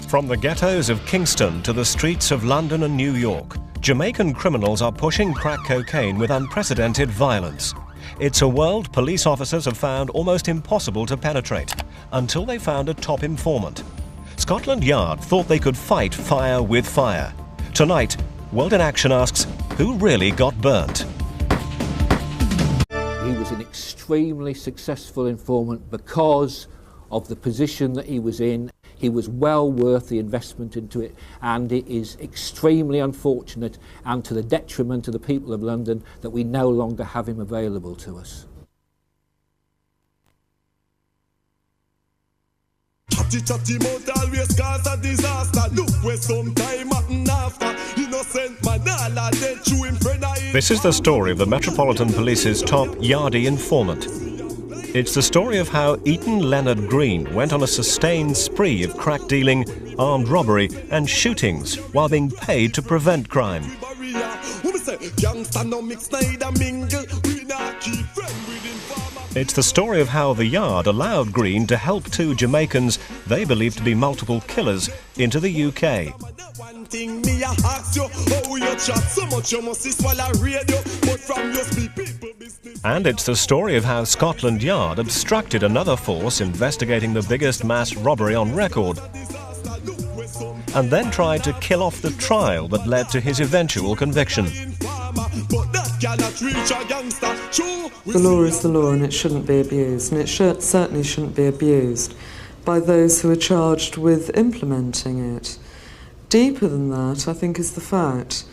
From the ghettos of Kingston to the streets of London and New York, Jamaican criminals are pushing crack cocaine with unprecedented violence. It's a world police officers have found almost impossible to penetrate, until they found a top informant. Scotland Yard thought they could fight fire with fire. Tonight, World in Action asks, who really got burnt? He was an extremely successful informant because of the position that he was in. He was well worth the investment into it, and it is extremely unfortunate and to the detriment of the people of London that we no longer have him available to us. This is the story of the Metropolitan Police's top Yardie informant. It's the story of how Eaton Leonard Green went on a sustained spree of crack dealing, armed robbery and shootings while being paid to prevent crime. It's the story of how the Yard allowed Green to help two Jamaicans they believed to be multiple killers into the UK. And it's the story of how Scotland Yard obstructed another force investigating the biggest mass robbery on record, and then tried to kill off the trial that led to his eventual conviction. The law is the law and it shouldn't be abused, and it certainly shouldn't be abused by those who are charged with implementing it. Deeper than that, I think, is the fact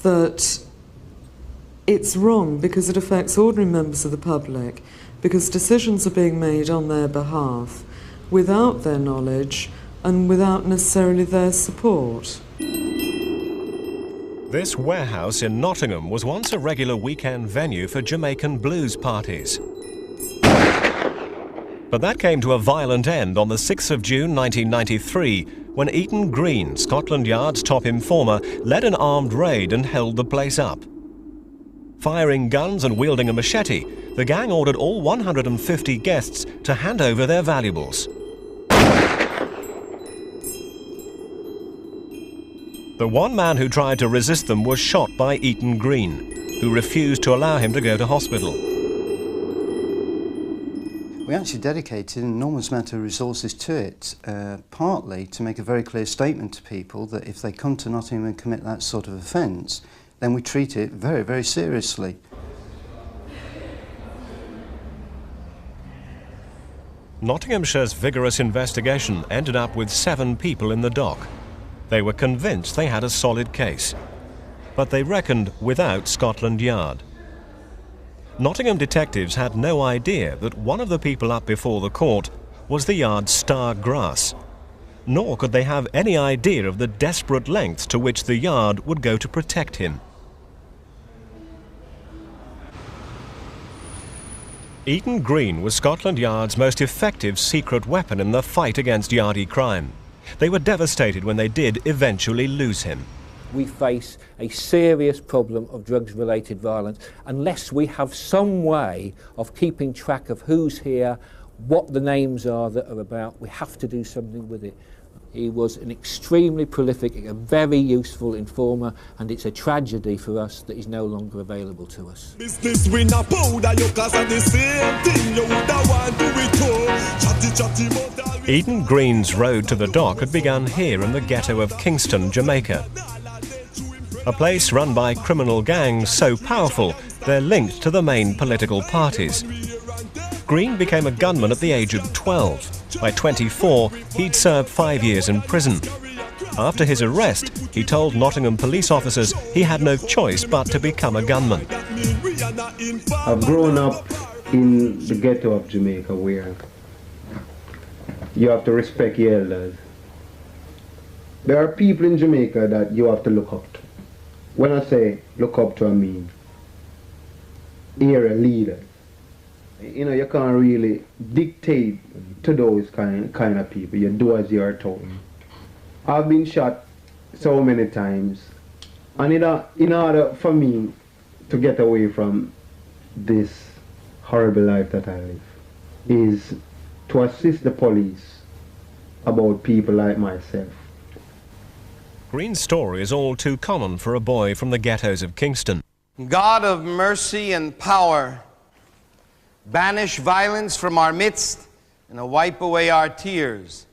that it's wrong because it affects ordinary members of the public, because decisions are being made on their behalf without their knowledge and without necessarily their support. This warehouse in Nottingham was once a regular weekend venue for Jamaican blues parties. But that came to a violent end on the 6th of June 1993, when Eaton Green, Scotland Yard's top informer, led an armed raid and held the place up. Firing guns and wielding a machete, the gang ordered all 150 guests to hand over their valuables. The one man who tried to resist them was shot by Eaton Green, who refused to allow him to go to hospital. We actually dedicated an enormous amount of resources to it, partly to make a very clear statement to people that if they come to Nottingham and commit that sort of offence, then we treat it very, very seriously. Nottinghamshire's vigorous investigation ended up with 7 people in the dock. They were convinced they had a solid case, but they reckoned without Scotland Yard. Nottingham detectives had no idea that one of the people up before the court was the Yard's star grass, nor could they have any idea of the desperate lengths to which the Yard would go to protect him. Eaton Green was Scotland Yard's most effective secret weapon in the fight against Yardie crime. They were devastated when they did eventually lose him. We face a serious problem of drugs-related violence unless we have some way of keeping track of who's here, what the names are that are about. We have to do something with it. He was an extremely prolific, a very useful informer, and it's a tragedy for us that he's no longer available to us. Eaton Green's road to the dock had begun here in the ghetto of Kingston, Jamaica. A place run by criminal gangs so powerful they're linked to the main political parties. Green became a gunman at the age of 12. By 24, he'd served 5 years in prison. After his arrest, he told Nottingham police officers he had no choice but to become a gunman. I've grown up in the ghetto of Jamaica where you have to respect your elders. There are people in Jamaica that you have to look up to. When I say look up to, I mean area leaders. You know, you can't really dictate to those kind of people. You do as you are told. I've been shot so many times, and in order for me to get away from this horrible life that I live, is to assist the police about people like myself Green's story is all too common for a boy from the ghettos of Kingston. God of mercy and power, banish violence from our midst and wipe away our tears.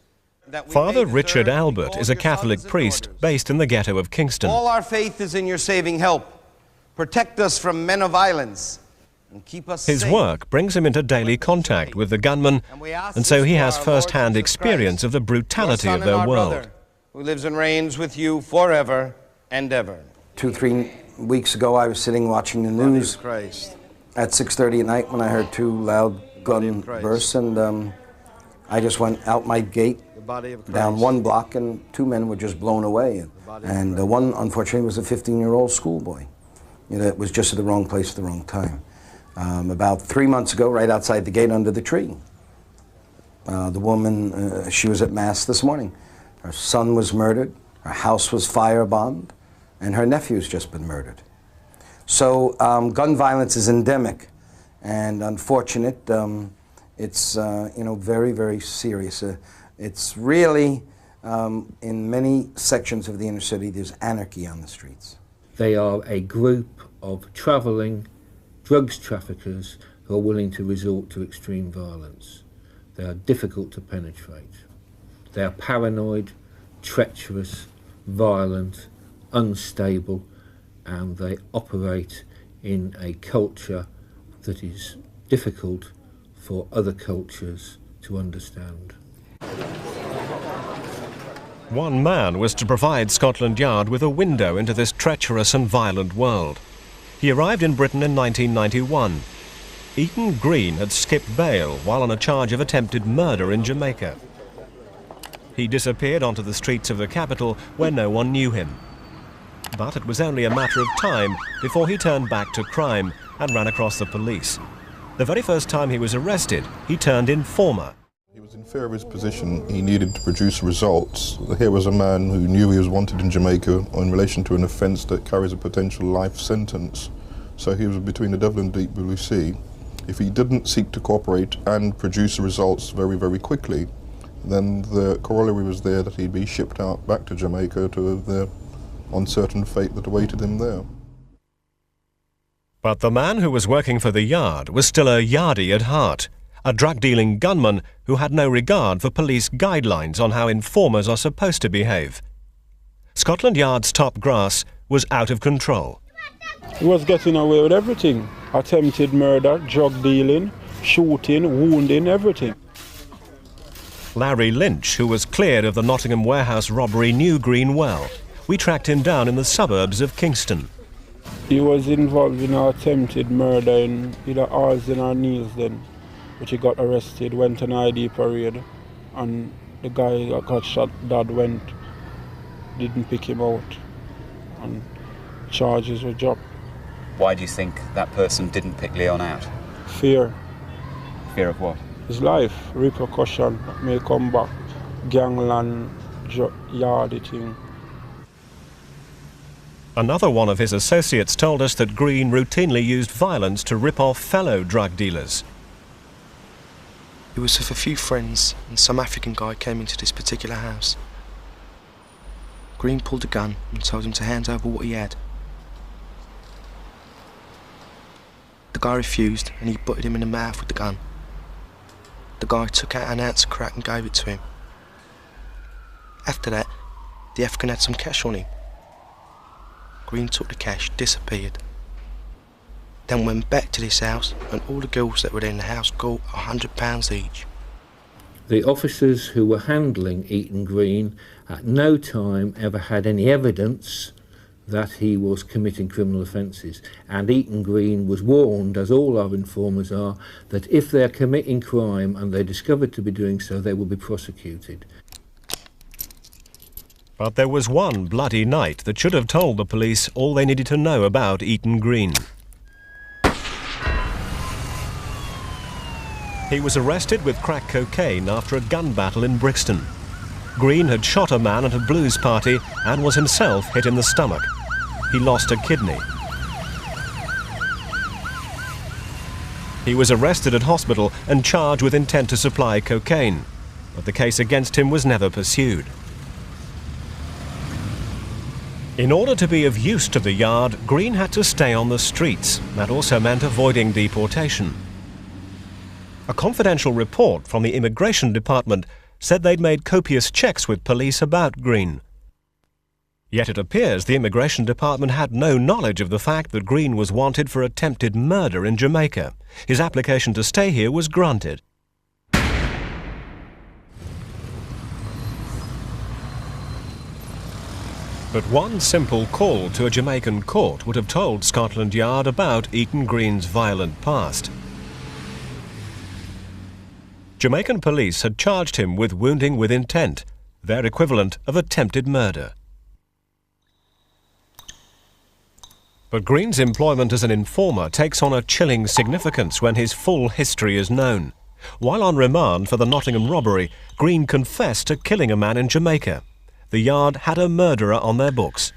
Father Richard Albert is a Catholic priest based in the ghetto of Kingston. All our faith is in your saving help. Protect us from men of violence and keep us His safe. work brings him into daily contact with the gunmen, and so he has first-hand experience of the brutality of their world. Who lives and reigns with you forever and ever. 2-3 weeks ago, I was sitting watching the news at 6:30 at night when I heard 2 loud gun bursts, and I just went out my gate down 1 block, and 2 men were just blown away. And one, unfortunately, was a 15-year-old schoolboy. You know, it was just at the wrong place at the wrong time. About 3 months ago, right outside the gate under the tree, the woman, she was at Mass this morning. Her son was murdered, her house was firebombed, and her nephew's just been murdered. So gun violence is endemic and unfortunate. It's very, very serious. It's really, in many sections of the inner city, there's anarchy on the streets. They are a group of travelling drugs traffickers who are willing to resort to extreme violence. They are difficult to penetrate. They are paranoid, treacherous, violent, unstable, and they operate in a culture that is difficult for other cultures to understand. One man was to provide Scotland Yard with a window into this treacherous and violent world. He arrived in Britain in 1991. Eaton Green had skipped bail while on a charge of attempted murder in Jamaica. He disappeared onto the streets of the capital where no one knew him. But it was only a matter of time before he turned back to crime and ran across the police. The very first time he was arrested, he turned informer. He was in fear of his position. He needed to produce results. Here was a man who knew he was wanted in Jamaica in relation to an offence that carries a potential life sentence. So he was between the devil and the deep blue sea. If he didn't seek to cooperate and produce results very, very quickly, then the corollary was there that he'd be shipped out back to Jamaica to the uncertain fate that awaited him there. But the man who was working for the Yard was still a Yardie at heart, a drug-dealing gunman who had no regard for police guidelines on how informers are supposed to behave. Scotland Yard's top grass was out of control. He was getting away with everything. Attempted murder, drug dealing, shooting, wounding, everything. Larry Lynch, who was cleared of the Nottingham warehouse robbery, knew Green well. We tracked him down in the suburbs of Kingston. He was involved in an attempted murder in either Arsden or Neilsden, which he got arrested, went on ID parade, and the guy that got shot, dad didn't pick him out, and charges were dropped. Why do you think that person didn't pick Leon out? Fear. Fear of what? His life, repercussion, may come back, gangland, yard thing. Another one of his associates told us that Green routinely used violence to rip off fellow drug dealers. He was with a few friends and some African guy came into this particular house. Green pulled a gun and told him to hand over what he had. The guy refused and he butted him in the mouth with the gun. The guy took out an ounce of crack and gave it to him. After that, the African had some cash on him. Green took the cash, disappeared. Then went back to this house and all the girls that were in the house got £100 each. The officers who were handling Eaton Green at no time ever had any evidence that he was committing criminal offences, and Eaton Green was warned, as all our informers are, that if they're committing crime and they're discovered to be doing so, they will be prosecuted. But there was one bloody night that should have told the police all they needed to know about Eaton Green. He was arrested with crack cocaine after a gun battle in Brixton. Green had shot a man at a blues party and was himself hit in the stomach. He lost a kidney. He was arrested at hospital and charged with intent to supply cocaine, but the case against him was never pursued. In order to be of use to the Yard, Green had to stay on the streets. That also meant avoiding deportation. A confidential report from the Immigration Department said they'd made copious checks with police about Green. Yet it appears the Immigration Department had no knowledge of the fact that Green was wanted for attempted murder in Jamaica. His application to stay here was granted. But one simple call to a Jamaican court would have told Scotland Yard about Eaton Green's violent past. Jamaican police had charged him with wounding with intent, their equivalent of attempted murder. But Green's employment as an informer takes on a chilling significance when his full history is known. While on remand for the Nottingham robbery, Green confessed to killing a man in Jamaica. The Yard had a murderer on their books.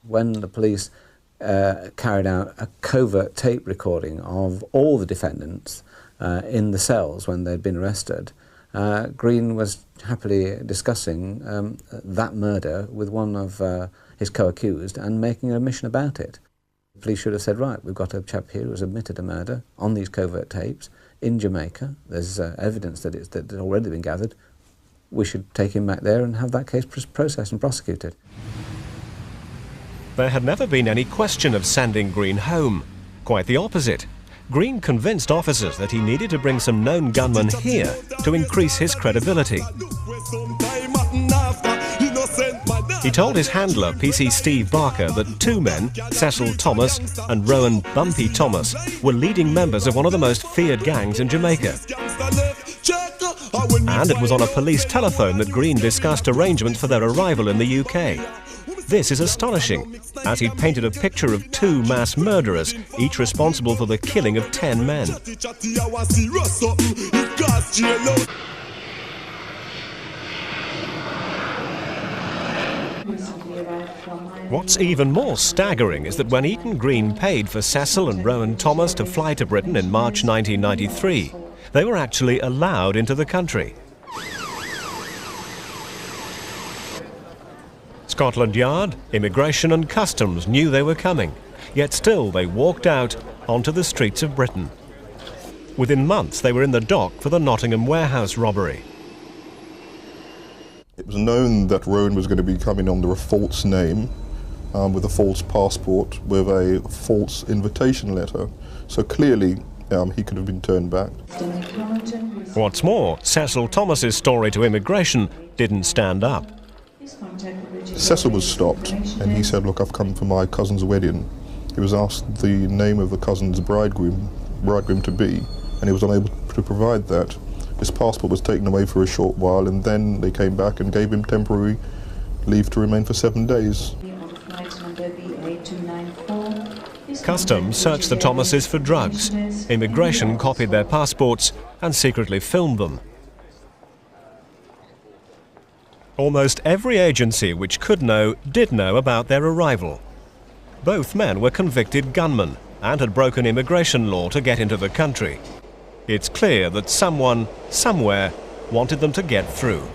When the police carried out a covert tape recording of all the defendants in the cells when they'd been arrested, Green was happily discussing that murder with one of his co-accused and making an admission about it. The police should have said, right, we've got a chap here who's admitted a murder on these covert tapes in Jamaica. There's evidence that it's already been gathered. We should take him back there and have that case processed and prosecuted. There had never been any question of sending Green home. Quite the opposite. Green convinced officers that he needed to bring some known gunmen here to increase his credibility. He told his handler, PC Steve Barker, that two men, Cecil Thomas and Rowan Bumpy Thomas, were leading members of one of the most feared gangs in Jamaica. And it was on a police telephone that Green discussed arrangements for their arrival in the UK. This is astonishing, as he'd painted a picture of two mass murderers, each responsible for the killing of 10 men. What's even more staggering is that when Eaton Green paid for Cecil and Rowan Thomas to fly to Britain in March 1993, they were actually allowed into the country. Scotland Yard, Immigration and Customs knew they were coming, yet still they walked out onto the streets of Britain. Within months they were in the dock for the Nottingham warehouse robbery. It was known that Rowan was going to be coming under a false name, with a false passport, with a false invitation letter. So clearly he could have been turned back. What's more, Cecil Thomas's story to immigration didn't stand up. Cecil was stopped and he said, look, I've come for my cousin's wedding. He was asked the name of the cousin's bridegroom to be, and he was unable to provide that. His passport was taken away for a short while, and then they came back and gave him temporary leave to remain for 7 days. Customs searched the Thomases for drugs. Immigration copied their passports and secretly filmed them. Almost every agency which could know did know about their arrival. Both men were convicted gunmen and had broken immigration law to get into the country. It's clear that someone, somewhere, wanted them to get through.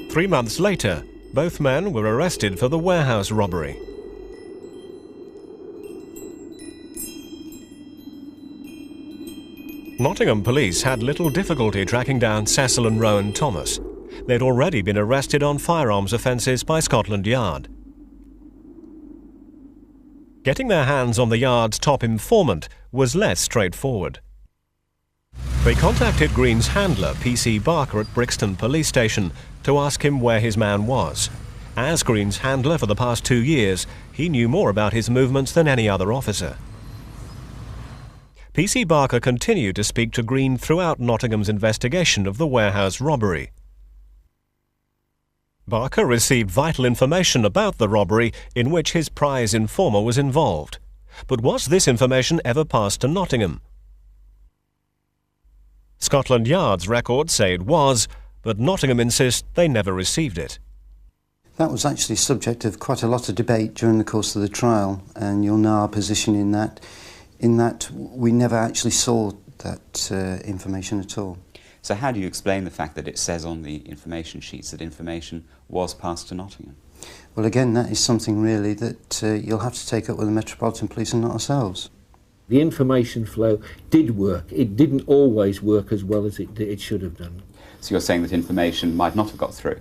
Three months later, both men were arrested for the warehouse robbery. Nottingham police had little difficulty tracking down Cecil and Rowan Thomas. They'd already been arrested on firearms offences by Scotland Yard. Getting their hands on the Yard's top informant was less straightforward. They contacted Green's handler, PC Barker, at Brixton Police Station to ask him where his man was. As Green's handler for the past 2 years, he knew more about his movements than any other officer. PC Barker continued to speak to Green throughout Nottingham's investigation of the warehouse robbery. Barker received vital information about the robbery in which his prize informer was involved. But was this information ever passed to Nottingham? Scotland Yard's records say it was, but Nottingham insists they never received it. That was actually subject of quite a lot of debate during the course of the trial, and you'll know our position in that we never actually saw that information at all. So how do you explain the fact that it says on the information sheets that information was passed to Nottingham? Well, again, that is something really that you'll have to take up with the Metropolitan Police and not ourselves. The information flow did work. It didn't always work as well as it should have done. So you're saying that information might not have got through?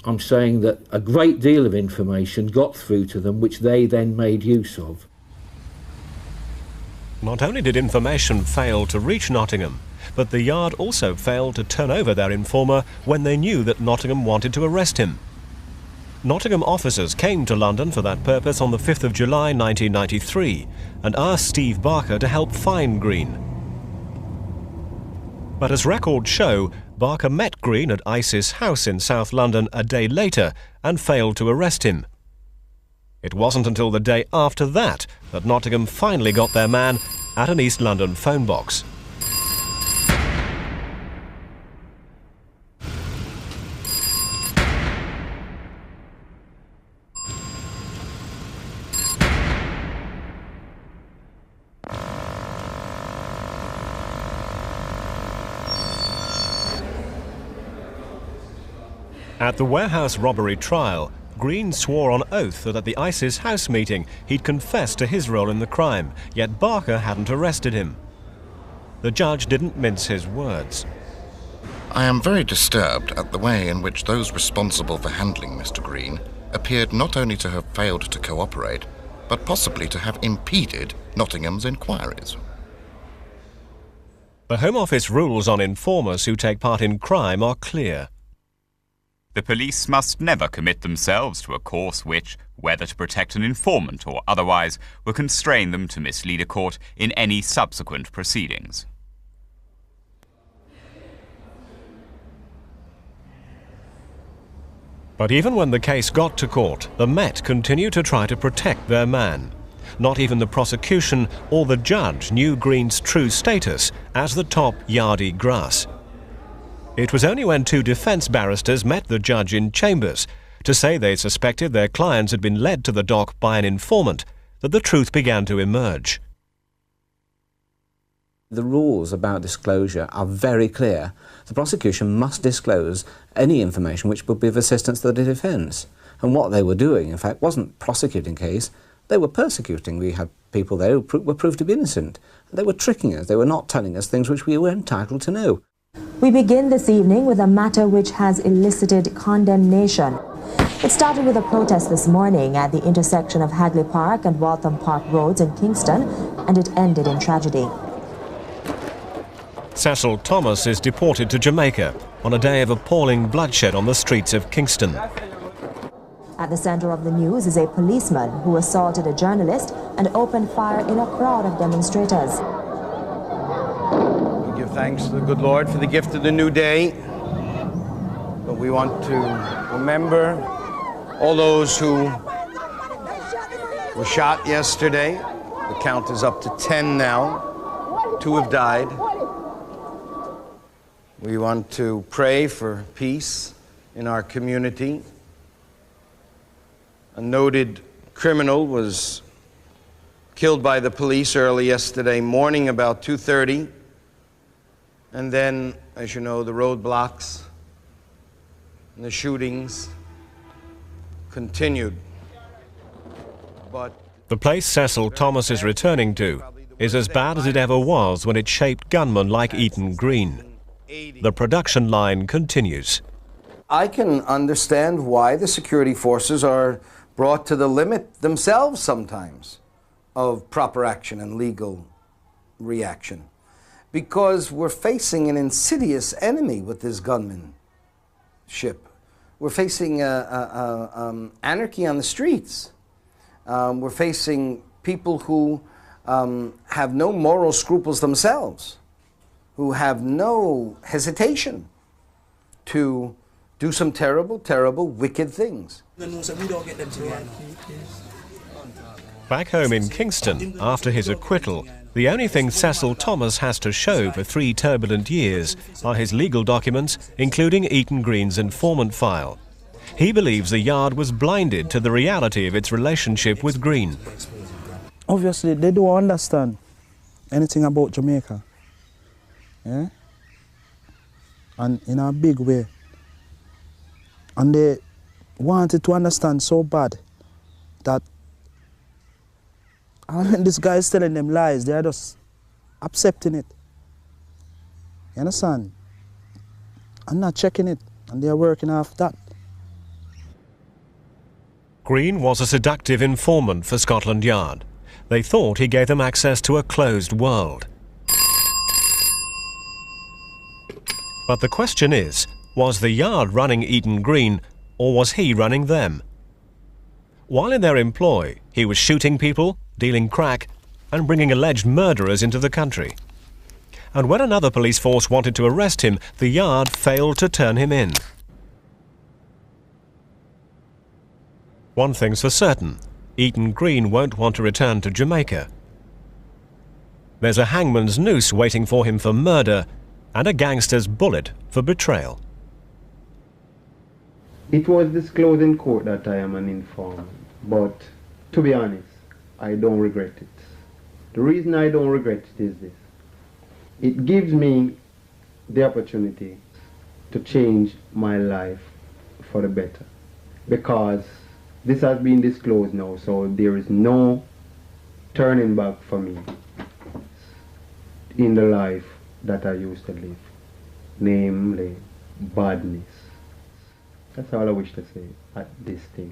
I'm saying that a great deal of information got through to them, which they then made use of. Not only did information fail to reach Nottingham, but the Yard also failed to turn over their informer when they knew that Nottingham wanted to arrest him. Nottingham officers came to London for that purpose on the 5th of July 1993 and asked Steve Barker to help find Green. But as records show, Barker met Green at ISIS house in South London a day later and failed to arrest him. It wasn't until the day after that that Nottingham finally got their man at an East London phone box. At the warehouse robbery trial, Green swore on oath that at the ISIS house meeting he'd confessed to his role in the crime, yet Barker hadn't arrested him. The judge didn't mince his words. I am very disturbed at the way in which those responsible for handling Mr. Green appeared not only to have failed to cooperate, but possibly to have impeded Nottingham's inquiries. The Home Office rules on informers who take part in crime are clear. The police must never commit themselves to a course which, whether to protect an informant or otherwise, will constrain them to mislead a court in any subsequent proceedings. But even when the case got to court, the Met continued to try to protect their man. Not even the prosecution or the judge knew Green's true status as the top Yardie grass. It was only when two defence barristers met the judge in chambers to say they suspected their clients had been led to the dock by an informant that the truth began to emerge. The rules about disclosure are very clear. The prosecution must disclose any information which would be of assistance to the defence. And what they were doing, in fact, wasn't prosecuting a case, they were persecuting. We had people there who were proved to be innocent. They were tricking us. They were not telling us things which we were entitled to know. We begin this evening with a matter which has elicited condemnation. It started with a protest this morning at the intersection of Hagley Park and Waltham Park Roads in Kingston, and it ended in tragedy. Cecil Thomas is deported to Jamaica on a day of appalling bloodshed on the streets of Kingston. At the centre of the news is a policeman who assaulted a journalist and opened fire in a crowd of demonstrators. We give thanks to the good Lord for the gift of the new day. But we want to remember all those who were shot yesterday. The count is up to 10 now. 2 have died. We want to pray for peace in our community. A noted criminal was killed by the police early yesterday morning about 2:30. And then, as you know, the roadblocks and the shootings continued. But the place Cecil Thomas is returning to is as bad as it ever was when it shaped gunmen like Eaton Green. The production line continues. I can understand why the security forces are brought to the limit themselves sometimes of proper action and legal reaction, because we're facing an insidious enemy with this gunmanship. We're facing anarchy on the streets. We're facing people who have no moral scruples themselves, who have no hesitation to do some terrible, terrible, wicked things. Back home in Kingston, after his acquittal, the only thing Cecil Thomas has to show for 3 turbulent years are his legal documents, including Eaton Green's informant file. He believes the Yard was blinded to the reality of its relationship with Green. Obviously, they don't understand anything about Jamaica. Yeah? And in a big way. And they wanted to understand so bad that when this guy is telling them lies, they are just accepting it. You understand? I'm not checking it, and they are working off that. Green was a seductive informant for Scotland Yard. They thought he gave them access to a closed world. But the question is, was the Yard running Eaton Green, or was he running them? While in their employ, he was shooting people, dealing crack, and bringing alleged murderers into the country. And when another police force wanted to arrest him, the Yard failed to turn him in. One thing's for certain, Eaton Green won't want to return to Jamaica. There's a hangman's noose waiting for him for murder, and a gangster's bullet for betrayal. It was disclosed in court that I am an informant, but to be honest, I don't regret it. The reason I don't regret it is this. It gives me the opportunity to change my life for the better, because this has been disclosed now, so there is no turning back for me in the life that I used to live, namely badness. That's all I wish to say at this stage.